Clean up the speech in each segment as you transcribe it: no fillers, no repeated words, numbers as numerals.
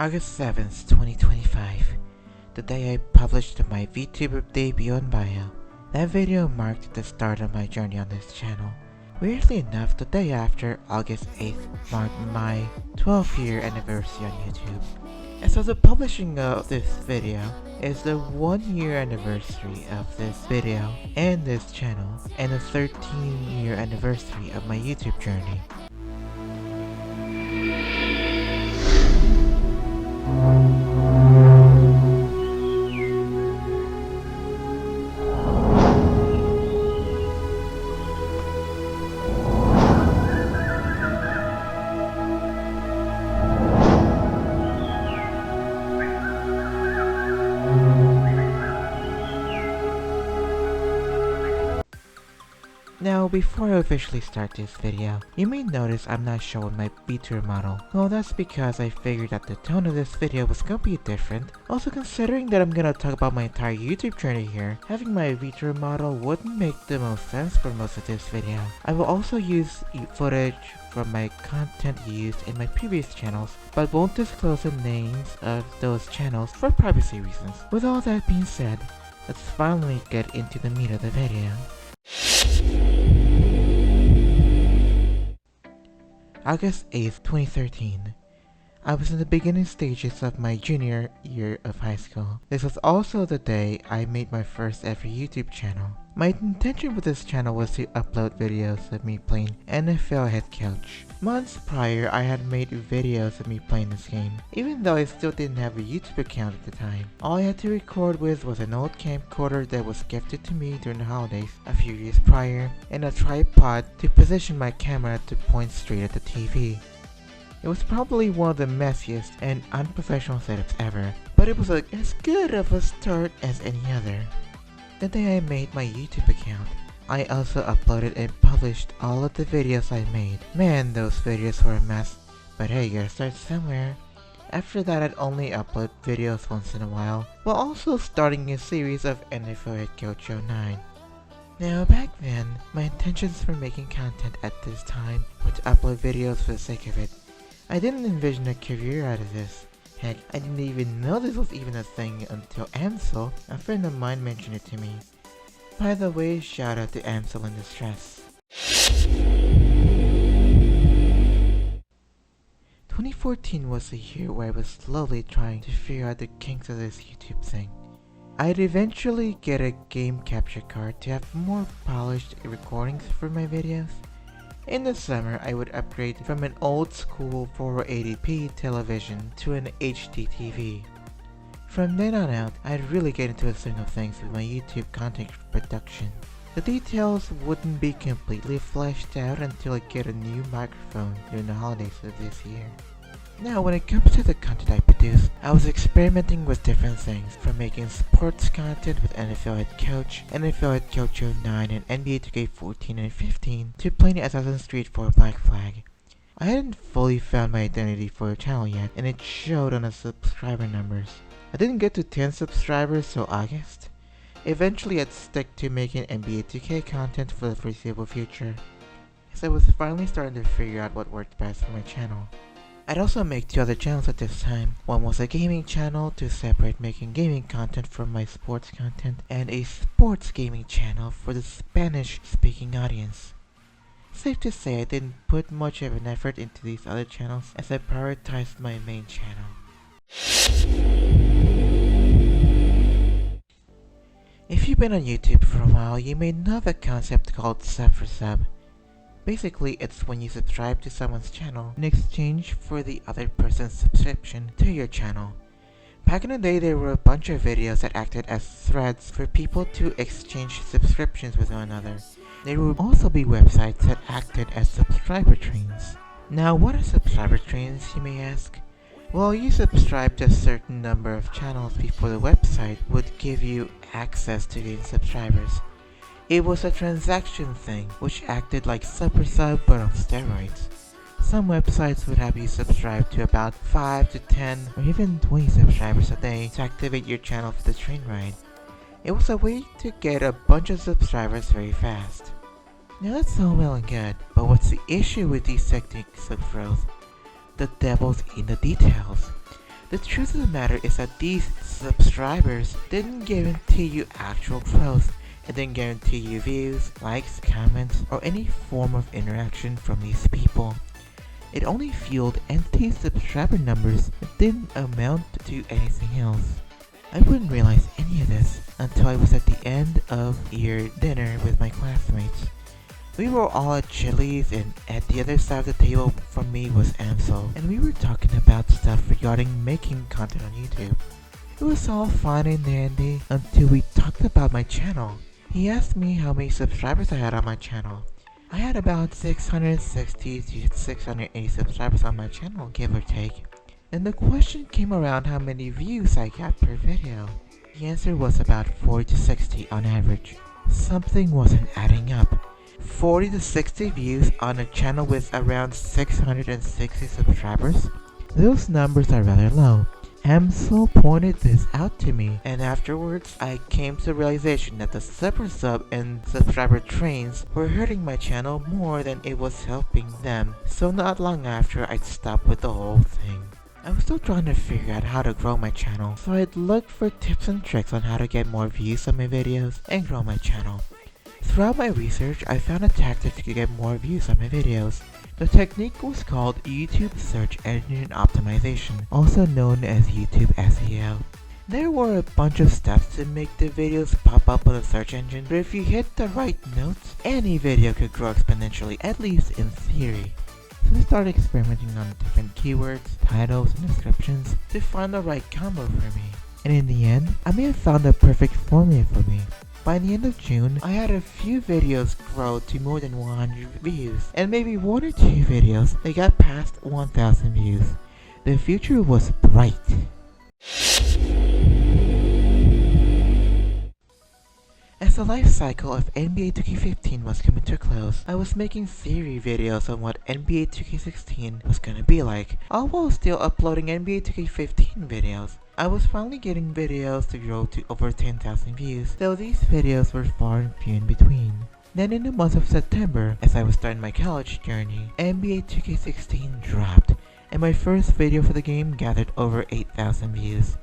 August 7th, 2025, the day I published my VTuber debut on Bio. That video marked the start of my journey on this channel. Weirdly enough, the day after, August 8th, marked my 12th year anniversary on YouTube. And so the publishing of this video is the 1 year anniversary of this video and this channel, and the 13-year anniversary of my YouTube journey. Now, before I officially start this video, you may notice I'm not showing my VTuber model. Well, that's because I figured that the tone of this video was gonna be different. Also, considering that I'm gonna talk about my entire YouTube journey here, having my VTuber model wouldn't make the most sense for most of this video. I will also use footage from my content used in my previous channels, but won't disclose the names of those channels for privacy reasons. With all that being said, let's finally get into the meat of the video. August 8th, 2013. I was in the beginning stages of my junior year of high school. This was also the day I made my first ever YouTube channel. My intention with this channel was to upload videos of me playing NFL Head Coach. Months prior, I had made videos of me playing this game, even though I still didn't have a YouTube account at the time. All I had to record with was an old camcorder that was gifted to me during the holidays a few years prior, and a tripod to position my camera to point straight at the TV. It was probably one of the messiest and unprofessional setups ever, but it was as good of a start as any other. The day I made my YouTube account, I also uploaded and published all of the videos I made. Man, those videos were a mess, but hey, you gotta start somewhere. After that, I'd only upload videos once in a while, while also starting a series of NFL Head Coach 09. Now, back then, my intentions for making content at this time were to upload videos for the sake of it. I didn't envision a career out of this. Heck, I didn't even know this was even a thing until Amsel, a friend of mine, mentioned it to me. By the way, shout out to Amsel in distress. 2014 was the year where I was slowly trying to figure out the kinks of this YouTube thing. I'd eventually get a game capture card to have more polished recordings for my videos. In the summer, I would upgrade from an old school 480p television to an HD TV. From then on out, I'd really get into a swing of things with my YouTube content production. The details wouldn't be completely fleshed out until I get a new microphone during the holidays of this year. Now, when it comes to the content I produce, I was experimenting with different things, from making sports content with NFL Head Coach, NFL Head Coach 09, and NBA 2K14 and 15, to playing Assassin's Creed 4 Black Flag. I hadn't fully found my identity for the channel yet, and it showed on the subscriber numbers. I didn't get to 10 subscribers till August. Eventually, I'd stick to making NBA 2K content for the foreseeable future, as I was finally starting to figure out what worked best for my channel. I'd also make 2 other channels at this time. One was a gaming channel to separate making gaming content from my sports content, and a sports gaming channel for the Spanish-speaking audience. Safe to say I didn't put much of an effort into these other channels as I prioritized my main channel. If you've been on YouTube for a while, you may know of a concept called sub for sub. Basically, it's when you subscribe to someone's channel in exchange for the other person's subscription to your channel. Back in the day, there were a bunch of videos that acted as threads for people to exchange subscriptions with one another. There would also be websites that acted as subscriber trains. Now, what are subscriber trains, you may ask? Well, you subscribe to a certain number of channels before the website would give you access to gain subscribers. It was a transaction thing, which acted like sub for sub but on steroids. Some websites would have you subscribe to about 5 to 10 or even 20 subscribers a day to activate your channel for the train ride. It was a way to get a bunch of subscribers very fast. Now that's all well and good, but what's the issue with these techniques of growth? The devil's in the details. The truth of the matter is that these subscribers didn't guarantee you actual growth. It didn't guarantee you views, likes, comments, or any form of interaction from these people. It only fueled empty subscriber numbers that didn't amount to anything else. I wouldn't realize any of this until I was at the end of year dinner with my classmates. We were all at Chili's, and at the other side of the table from me was Ansel, and we were talking about stuff regarding making content on YouTube. It was all fine and dandy until we talked about my channel. He asked me how many subscribers I had on my channel. I had about 660 to 680 subscribers on my channel, give or take. And the question came around how many views I got per video. The answer was about 40 to 60 on average. Something wasn't adding up. 40 to 60 views on a channel with around 660 subscribers? Those numbers are rather low. Amsel pointed this out to me, and afterwards I came to the realization that the super sub and subscriber trains were hurting my channel more than it was helping them, so not long after I'd stopped with the whole thing. I was still trying to figure out how to grow my channel, so I'd look for tips and tricks on how to get more views on my videos and grow my channel. Throughout my research, I found a tactic to get more views on my videos. The technique was called YouTube Search Engine Optimization, also known as YouTube SEO. There were a bunch of steps to make the videos pop up on the search engine, but if you hit the right notes, any video could grow exponentially, at least in theory. So I started experimenting on different keywords, titles, and descriptions to find the right combo for me. And in the end, I may have found the perfect formula for me. By the end of June, I had a few videos grow to more than 100 views, and maybe 1 or 2 videos that got past 1,000 views. The future was bright. As the life cycle of NBA 2K15 was coming to a close, I was making theory videos on what NBA 2K16 was gonna be like, all while still uploading NBA 2K15 videos. I was finally getting videos to grow to over 10,000 views, though these videos were far and few in between. Then in the month of September, as I was starting my college journey, NBA 2K16 dropped, and my first video for the game gathered over 8,000 views.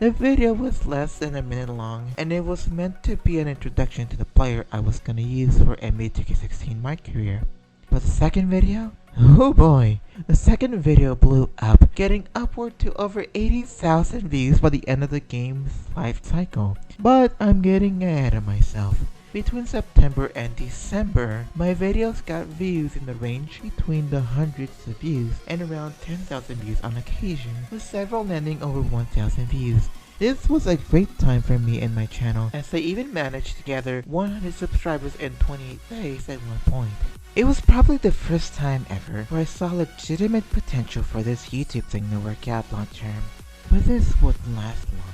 The video was less than a minute long, and it was meant to be an introduction to the player I was gonna use for NBA 2K16 my career. But the second video? Oh boy! The second video blew up, getting upward to over 80,000 views by the end of the game's life cycle. But I'm getting ahead of myself. Between September and December, my videos got views in the range between the hundreds of views and around 10,000 views on occasion, with several landing over 1,000 views. This was a great time for me and my channel, as I even managed to gather 100 subscribers in 28 days at one point. It was probably the first time ever where I saw legitimate potential for this YouTube thing to work out long term. But this wouldn't last long.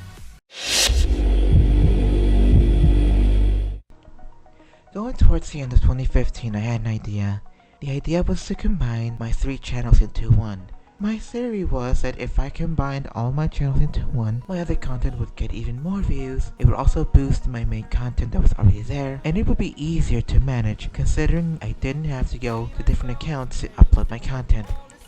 Going towards the end of 2015, I had an idea. The idea was to combine my 3 channels into one. My theory was that if I combined all my channels into one, my other content would get even more views, it would also boost my main content that was already there, and it would be easier to manage considering I didn't have to go to different accounts to upload my content.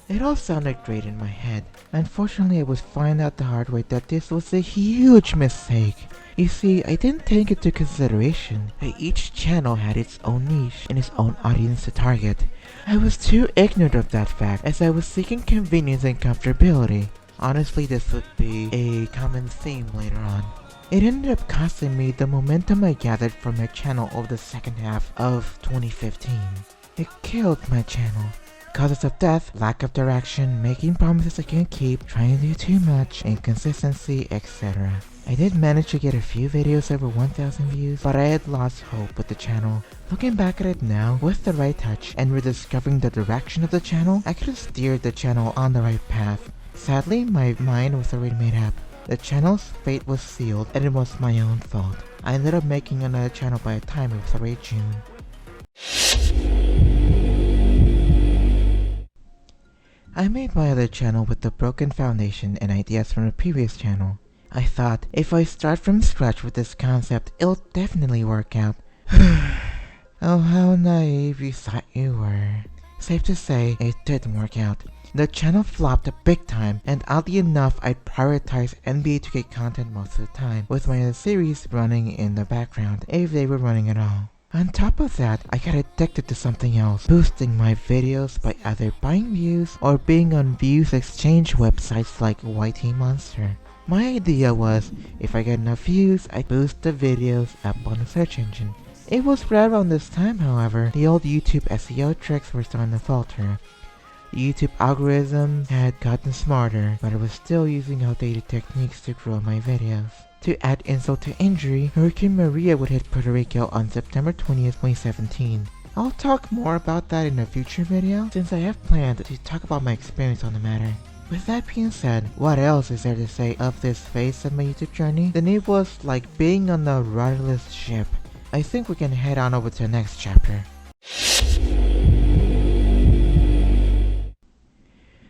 It all sounded great in my head. Unfortunately, I would find out the hard way that this was a huge mistake. You see, I didn't take into consideration that each channel had its own niche and its own audience to target. I was too ignorant of that fact, as I was seeking convenience and comfortability. Honestly, this would be a common theme later on. It ended up costing me the momentum I gathered from my channel over the second half of 2015. It killed my channel. Causes of death, lack of direction, making promises I can't keep, trying to do too much, inconsistency, etc. I did manage to get a few videos over 1,000 views, but I had lost hope with the channel. Looking back at it now, with the right touch and rediscovering the direction of the channel, I could have steered the channel on the right path. Sadly, my mind was already made up. The channel's fate was sealed, and it was my own fault. I ended up making another channel by the time it was already June. I made my other channel with the broken foundation and ideas from the previous channel. I thought, if I start from scratch with this concept, it'll definitely work out. Oh, how naive you thought you were. Safe to say, it didn't work out. The channel flopped big time, and oddly enough, I'd prioritize NBA 2K content most of the time, with my other series running in the background, if they were running at all. On top of that, I got addicted to something else, boosting my videos by either buying views or being on views exchange websites like YT Monster. My idea was, if I get enough views, I'd boost the videos up on the search engine. It was right around this time, however, the old YouTube SEO tricks were starting to falter. The YouTube algorithm had gotten smarter, but I was still using outdated techniques to grow my videos. To add insult to injury, Hurricane Maria would hit Puerto Rico on September 20th, 2017. I'll talk more about that in a future video, since I have planned to talk about my experience on the matter. With that being said, what else is there to say of this phase of my YouTube journey? Then it was like being on the Rudderless ship. I think we can head on over to the next chapter.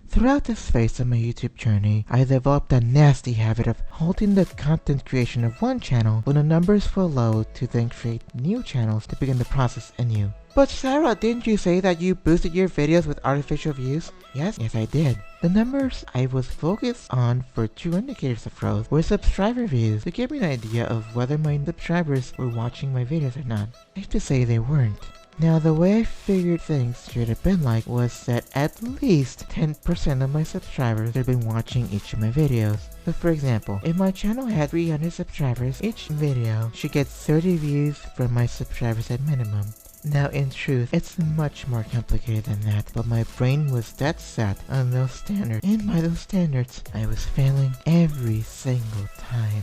Throughout this phase of my YouTube journey, I developed a nasty habit of halting the content creation of one channel when the numbers were low to then create new channels to begin the process anew. But Sarah, didn't you say that you boosted your videos with artificial views? Yes, I did. The numbers I was focused on for true indicators of growth were subscriber views to give me an idea of whether my subscribers were watching my videos or not. Safe to say they weren't. Now, the way I figured things should have been like was that at least 10% of my subscribers had been watching each of my videos. So for example, if my channel had 300 subscribers, each video should get 30 views from my subscribers at minimum. Now in truth, it's much more complicated than that, but my brain was that set on those standards, and by those standards, I was failing every single time.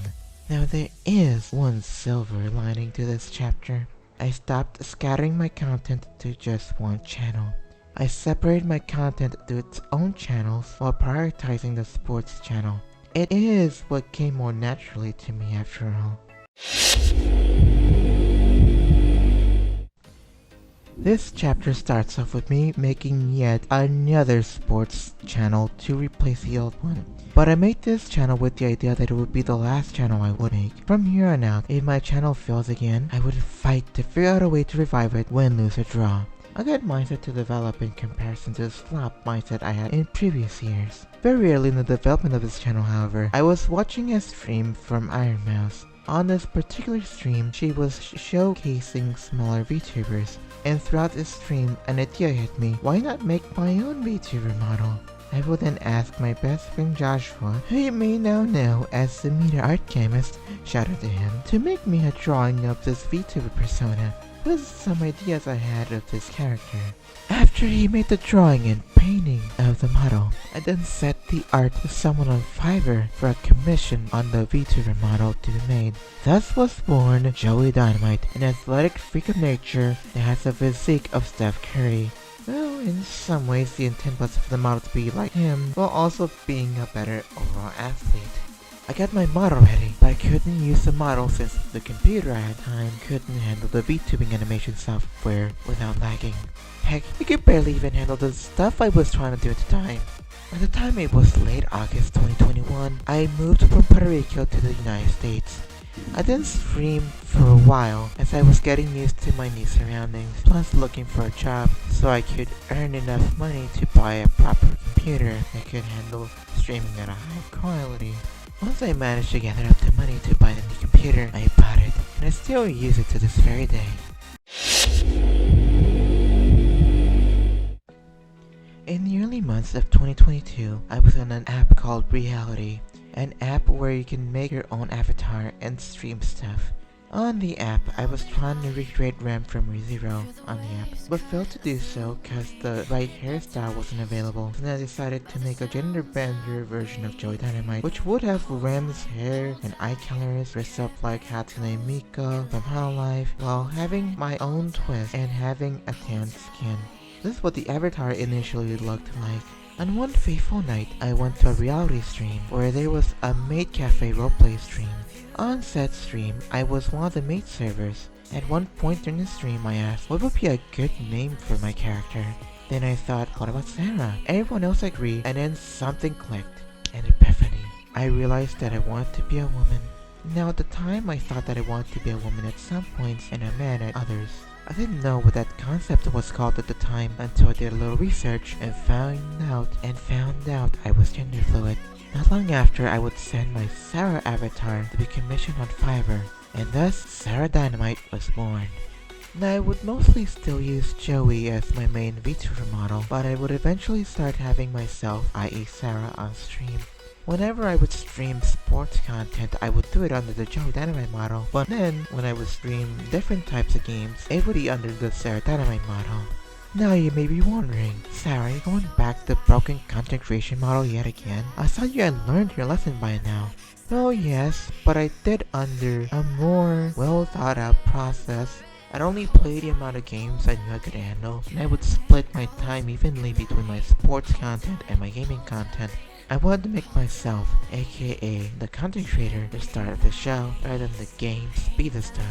Now there is one silver lining to this chapter. I stopped scattering my content to just one channel. I separated my content to its own channels while prioritizing the sports channel. It is what came more naturally to me after all. This chapter starts off with me making yet another sports channel to replace the old one. But I made this channel with the idea that it would be the last channel I would make. From here on out, if my channel fails again, I would fight to figure out a way to revive it, win, lose, or draw. A good mindset to develop in comparison to the slop mindset I had in previous years. Very early in the development of this channel, however, I was watching a stream from Iron Mouse. On this particular stream, she was showcasing smaller VTubers, and throughout this stream, an idea hit me: why not make my own VTuber model? I will then ask my best friend Joshua, who you may now know as the media art chemist, shout out to him, to make me a drawing of this VTuber persona, with some ideas I had of this character. After he made the drawing and painting of the model, I then set the art to someone on Fiverr for a commission on the VTuber model to be made. Thus was born Joey Dynamite, an athletic freak of nature that has a physique of Steph Curry. Well, in some ways the intent was for the model to be like him, while also being a better overall athlete. I got my model ready, but I couldn't use the model since the computer I had time couldn't handle the VTubing animation software without lagging. Heck, it could barely even handle the stuff I was trying to do at the time. By the time it was late August 2021, I moved from Puerto Rico to the United States. I then streamed for a while as I was getting used to my new surroundings, plus looking for a job so I could earn enough money to buy a proper computer that could handle streaming at a high quality. Once I managed to gather up the money to buy the new computer, I bought it, and I still use it to this very day. In the early months of 2022, I was on an app called Reality, an app where you can make your own avatar and stream stuff. On the app, I was trying to recreate Rem from ReZero on the app, but failed to do so because the right hairstyle wasn't available. So then I decided to make a gender-bender version of Joey Dynamite, which would have Rem's hair and eye colors, dressed up like Hatsune Miku from Hololive, while having my own twist and having a tan skin. This is what the avatar initially looked like. On one fateful night, I went to a reality stream where there was a maid cafe roleplay stream. On said stream, I was one of the maid servers. At one point during the stream, I asked what would be a good name for my character. Then I thought, what about Sarah? Everyone else agreed, and then something clicked. An epiphany. I realized that I wanted to be a woman. Now at the time, I thought that I wanted to be a woman at some points and a man at others. I didn't know what that concept was called at the time until I did a little research and found out I was gender fluid. Not long after, I would send my Sarah avatar to be commissioned on Fiverr, and thus Stagnation Dynamite was born. Now I would mostly still use Joey as my main VTuber model, but I would eventually start having myself, i.e. Sarah, on stream. Whenever I would stream sports content, I would do it under the Joey Dynamite model, but then, when I would stream different types of games, it would be under the Stagnation Dynamite model. Now you may be wondering, Sarah, are you going back to the broken content creation model yet again? I thought you had learned your lesson by now. Well, yes, but I did under a more well thought out process. I'd only play the amount of games I knew I could handle, and I would split my time evenly between my sports content and my gaming content. I wanted to make myself, aka the content creator, the star of the show, rather than the games be the star.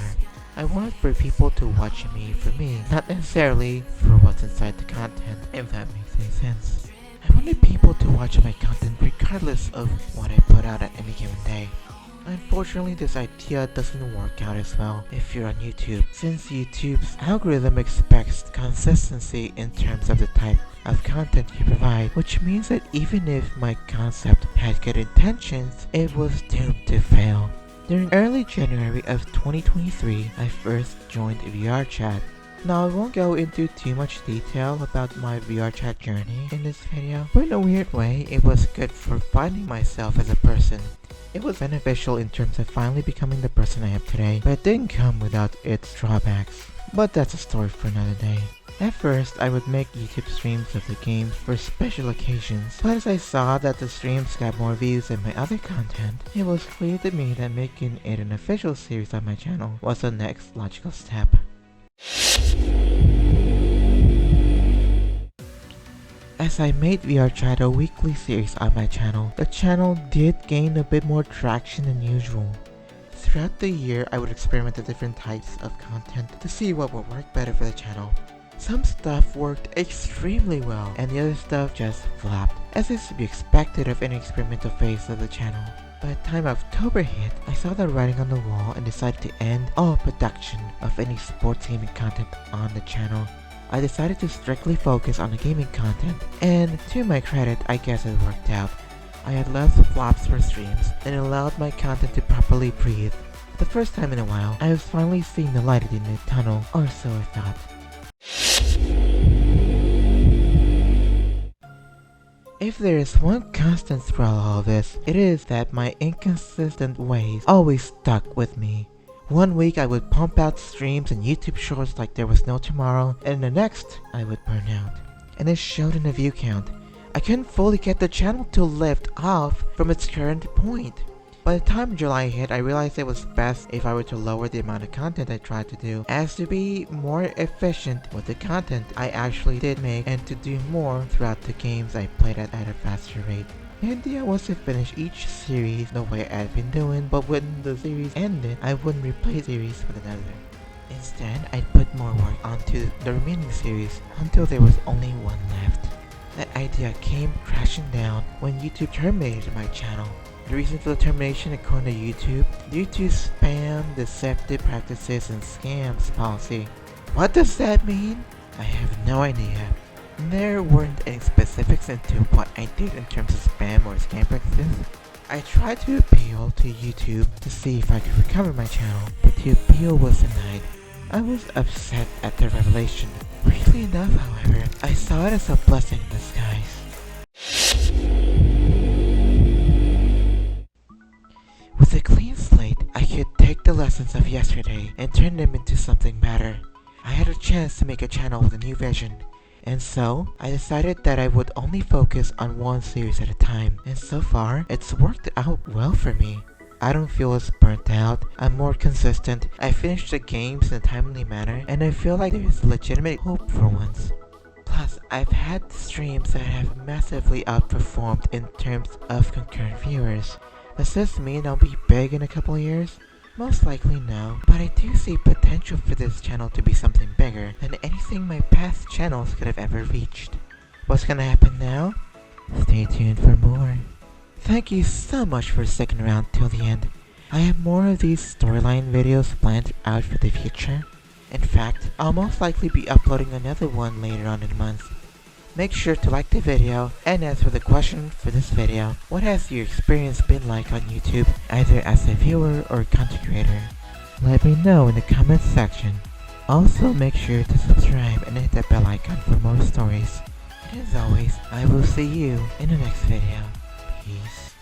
I wanted for people to watch me for me, not necessarily for what's inside the content, if that makes any sense. I wanted people to watch my content regardless of what I put out at any given day. Unfortunately, this idea doesn't work out as well if you're on YouTube, since YouTube's algorithm expects consistency in terms of the type of content you provide, which means that even if my concept had good intentions, it was doomed to fail. During early January of 2023, I first joined VR Chat. Now I won't go into too much detail about my VR Chat journey in this video, but in a weird way, it was good for finding myself as a person. It was beneficial in terms of finally becoming the person I am today, but it didn't come without its drawbacks. But that's a story for another day. At first, I would make YouTube streams of the games for special occasions, but as I saw that the streams got more views than my other content, it was clear to me that making it an official series on my channel was the next logical step. As I made VR Chat a weekly series on my channel, the channel did gain a bit more traction than usual. Throughout the year, I would experiment with different types of content to see what would work better for the channel. Some stuff worked extremely well, and the other stuff just flopped, as is to be expected of any experimental phase of the channel. By the time October hit, I saw the writing on the wall and decided to end all production of any sports gaming content on the channel. I decided to strictly focus on the gaming content, and to my credit, I guess it worked out. I had less flops for streams, and allowed my content to properly breathe. The first time in a while, I was finally seeing the light at the end of the tunnel, or so I thought. If there is one constant throughout all this, it is that my inconsistent ways always stuck with me. One week I would pump out streams and YouTube shorts like there was no tomorrow, and the next I would burn out. And it showed in the view count. I couldn't fully get the channel to lift off from its current point. By the time July hit, I realized it was best if I were to lower the amount of content I tried to do, as to be more efficient with the content I actually did make and to do more throughout the games I played at a faster rate. The idea was to finish each series the way I'd been doing, but when the series ended, I wouldn't replace series with another. Instead, I'd put more work onto the remaining series until there was only one left. That idea came crashing down when YouTube terminated my channel. The reason for the termination, according to YouTube, due to spam, deceptive practices, and scams policy. What does that mean? I have no idea. There weren't any specifics into what I did in terms of spam or scam practices. I tried to appeal to YouTube to see if I could recover my channel, but the appeal was denied. I was upset at the revelation. Weirdly enough, however, I saw it as a blessing in disguise. With a clean slate, I could take the lessons of yesterday and turn them into something better. I had a chance to make a channel with a new vision. And so, I decided that I would only focus on one series at a time, and so far, it's worked out well for me. I don't feel as burnt out, I'm more consistent, I finished the games in a timely manner, and I feel like there is legitimate hope for once. Plus, I've had streams that have massively outperformed in terms of concurrent viewers. Does this mean I'll be big in a couple of years? Most likely no, but I do see potential for this channel to be something bigger than anything my past channels could have ever reached. What's gonna happen now? Stay tuned for more. Thank you so much for sticking around till the end. I have more of these storyline videos planned out for the future. In fact, I'll most likely be uploading another one later on in the month. Make sure to like the video and answer the question for this video. What has your experience been like on YouTube, either as a viewer or content creator? Let me know in the comments section. Also make sure to subscribe and hit that bell icon for more stories. And as always, I will see you in the next video. Peace.